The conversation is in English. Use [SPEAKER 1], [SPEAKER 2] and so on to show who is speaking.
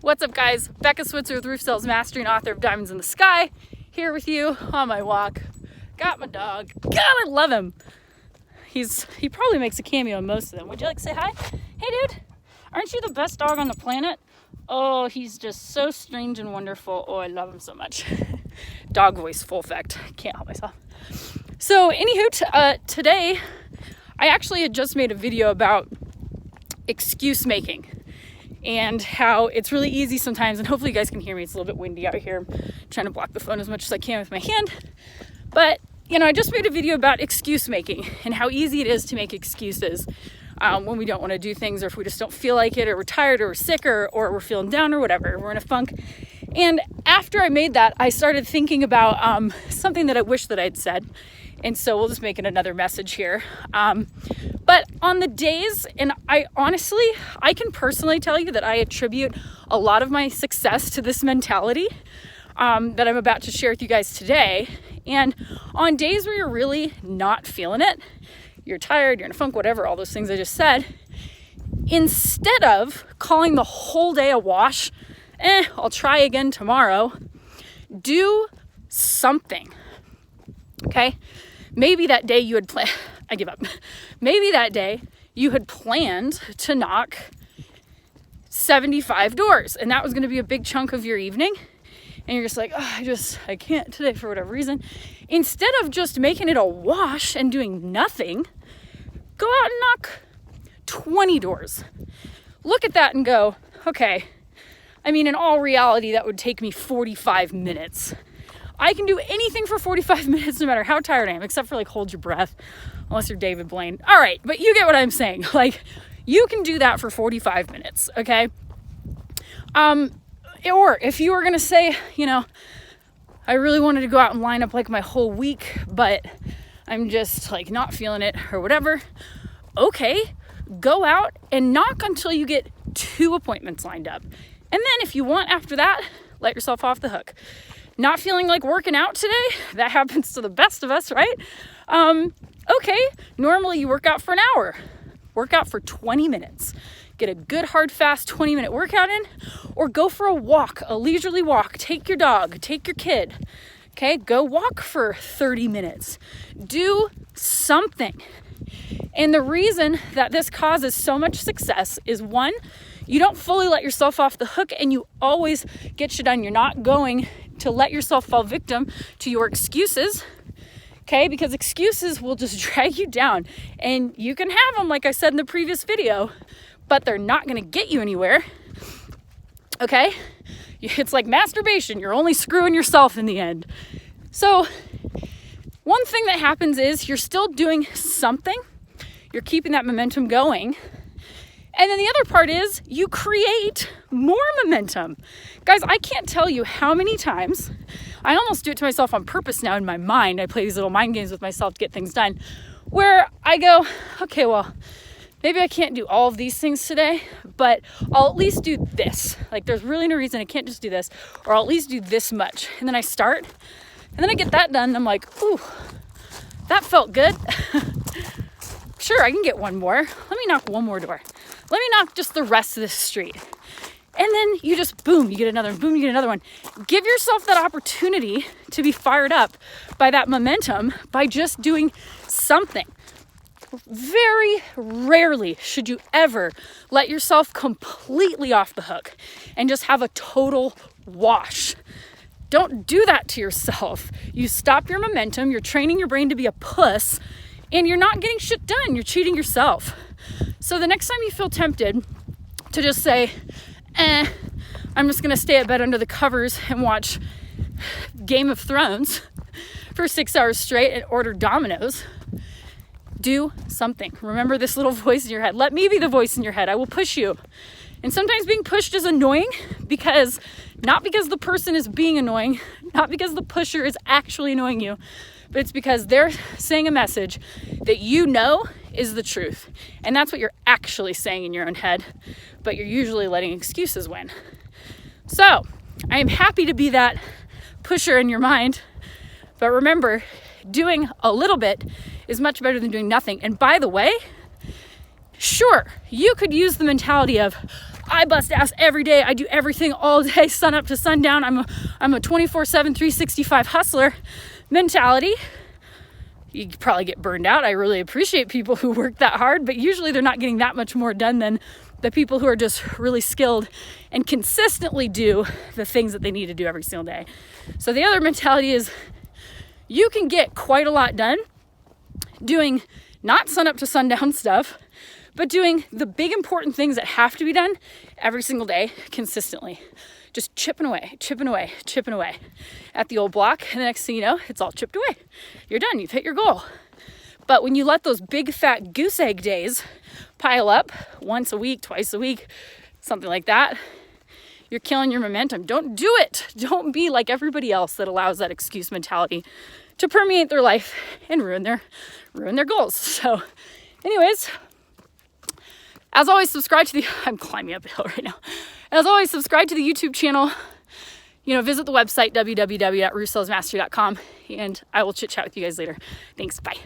[SPEAKER 1] What's up, guys? Becca Switzer with Roof Sales Mastery and author of Diamonds in the Sky, here with you on my walk. Got my dog. God, I love him. He probably makes a cameo in most of them. Would you like to say hi? Hey, dude. Aren't you the best dog on the planet? Oh, he's just so strange and wonderful. Oh, I love him so much. Dog voice, full effect. Can't help myself. So, anywho, today, I actually had just made a video about excuse making and how it's really easy sometimes, and hopefully you guys can hear me. It's a little bit windy out here. I'm trying to block the phone as much as I can with my hand. But, I just made a video about excuse making and how easy it is to make excuses when we don't want to do things, or if we just don't feel like it, or we're tired, or we're sick, or we're feeling down, or whatever. We're in a funk. And after I made that, I started thinking about something that I wish that I'd said. And so we'll just make it another message here. But on the days, and I can personally tell you that I attribute a lot of my success to this mentality that I'm about to share with you guys today. And on days where you're really not feeling it, you're tired, you're in a funk, whatever, all those things I just said, instead of calling the whole day a wash, I'll try again tomorrow, do something, okay? Maybe that day you had I give up. Maybe that day you had planned to knock 75 doors, and that was going to be a big chunk of your evening, and you're just like, I can't today for whatever reason. Instead of just making it a wash and doing nothing, go out and knock 20 doors. Look at that and go, okay, in all reality, that would take me 45 minutes. I can do anything for 45 minutes no matter how tired I am, except for hold your breath, unless you're David Blaine. All right, but you get what I'm saying. You can do that for 45 minutes, okay? Or if you were going to say, I really wanted to go out and line up my whole week, but I'm just not feeling it or whatever. Okay, go out and knock until you get 2 appointments lined up. And then if you want after that, let yourself off the hook. Not feeling like working out today? That happens to the best of us, right? Okay, normally you work out for an hour. Work out for 20 minutes. Get a good, hard, fast 20-minute workout in, or go for a walk, a leisurely walk. Take your dog, take your kid. Okay, go walk for 30 minutes. Do something. And the reason that this causes so much success is, one, you don't fully let yourself off the hook, and you always get shit done. You're not going to let yourself fall victim to your excuses, okay? Because excuses will just drag you down, and you can have them, like I said in the previous video, but they're not going to get you anywhere, okay? It's like masturbation. You're only screwing yourself in the end. So one thing that happens is you're still doing something. You're keeping that momentum going. And then the other part is you create more momentum. Guys, I can't tell you how many times, I almost do it to myself on purpose now in my mind. I play these little mind games with myself to get things done, where I go, okay, well, maybe I can't do all of these things today, but I'll at least do this. There's really no reason I can't just do this, or I'll at least do this much. And then I start, and then I get that done, and I'm like, ooh, that felt good. Sure, I can get one more. Let me knock one more door. Let me knock just the rest of this street. And then you just, boom, you get another one, boom, you get another one. Give yourself that opportunity to be fired up by that momentum by just doing something. Very rarely should you ever let yourself completely off the hook and just have a total wash. Don't do that to yourself. You stop your momentum, you're training your brain to be a puss, and you're not getting shit done. You're cheating yourself. So the next time you feel tempted to just say, I'm just going to stay at bed under the covers and watch Game of Thrones for 6 hours straight and order Domino's, do something. Remember this little voice in your head. Let me be the voice in your head. I will push you. And sometimes being pushed is annoying not because the person is being annoying, not because the pusher is actually annoying you, but it's because they're saying a message that is the truth. And that's what you're actually saying in your own head, but you're usually letting excuses win. So I am happy to be that pusher in your mind, but remember, doing a little bit is much better than doing nothing. And by the way, sure, you could use the mentality of, I bust ass every day. I do everything all day, sun up to sundown. I'm a 24/7, 365 hustler mentality. You probably get burned out. I really appreciate people who work that hard, but usually they're not getting that much more done than the people who are just really skilled and consistently do the things that they need to do every single day. So the other mentality is you can get quite a lot done doing not sun up to sundown stuff, but doing the big important things that have to be done every single day consistently. Just chipping away at the old block. And the next thing you know, it's all chipped away. You're done. You've hit your goal. But when you let those big fat goose egg days pile up once a week, twice a week, something like that, you're killing your momentum. Don't do it. Don't be like everybody else that allows that excuse mentality to permeate their life and ruin their goals. So anyways, as always, subscribe to the, I'm climbing up a hill right now. As always, subscribe to the YouTube channel. Visit the website, www.rusosmastery.com, and I will chit chat with you guys later. Thanks. Bye.